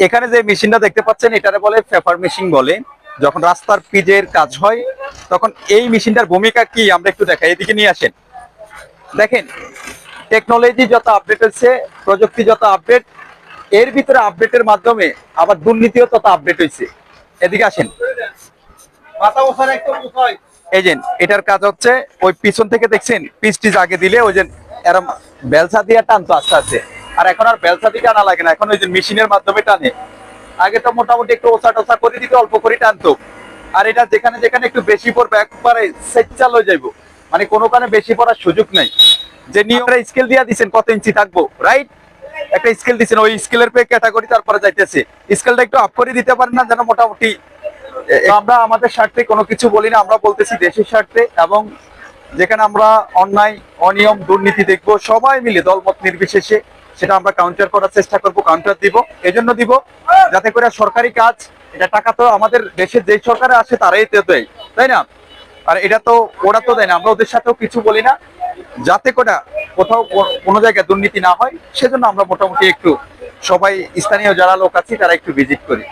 এখানে যে মেশিনটা দেখতে পাচ্ছেন এটারে বলে পেপার মেশিন বলে। যখন রাস্তার পিজের কাজ হয় তখন এই মেশিনটার ভূমিকা কি আমরা একটু দেখাই, এদিকে নিয়ে আসেন। দেখেন, টেকনোলজি যত আপডেট হচ্ছে, প্রযুক্তি যত আপডেট, এর ভিতরে আপডেটের মাধ্যমে আবার দুর্নীতিও তত আপডেট হয়েছে। এদিকে আসেন। এই যে এটার কাজ হচ্ছে ওই পিছন থেকে দেখছেন পিচটি আগে দিলে ওই যে এরম বেলসা দিয়ে টানতো আস্তে আস্তে, আর এখন আর বেলসা দিয়ে টানা লাগে না, এখন ওই যে মেশিনের মাধ্যমে টানে। আগে তো মোটামুটি একটু ওসা টোসা করে দিতে অল্প করে টানতো, আর এটা যেখানে যেখানে একটু বেশি পড়বে একবারে সেচাল হয়ে যাইব, মানে কোনো কারণে বেশি পড়ার সুযোগ নাই। যে নিয়মটা স্কেল দিয়ে দিচ্ছেন কত ইঞ্চি থাকবো, রাইট? একটা স্কেল দিচ্ছেন, ওই স্কেলের পে ক্যাটাগরি তারপরে যাইতেছে। স্কেলটা একটু আপ করে দিতে পারেন না, যেন মোটামুটি আমরা আমাদের স্বার্থে কোনো কিছু বলি না, আমরা বলতেছি দেশের স্বার্থে। এবং যেখানে আমরা অন্যায়, অনিয়ম, দুর্নীতি দেখবো সবাই মিলে দলমত নির্বিশেষে, সেটা আমরা কাউন্টার করার চেষ্টা করব, কাউন্টার দিব। এজন্য দিব যাতে করে সরকারি কাজ, এটা টাকা তো আমাদের দেশের যে সরকারে আসে তারাই তো দেয়, তাই না? আর এটা তো ওরা তো দেয় না, আমরা ওদের সাথেও কিছু বলি না, যাতে করে কোথাও কোনো জায়গায় দুর্নীতি না হয়। সেজন্য আমরা মোটামুটি একটু সবাই স্থানীয় যারা লোক আছি তারা একটু ভিজিট করি।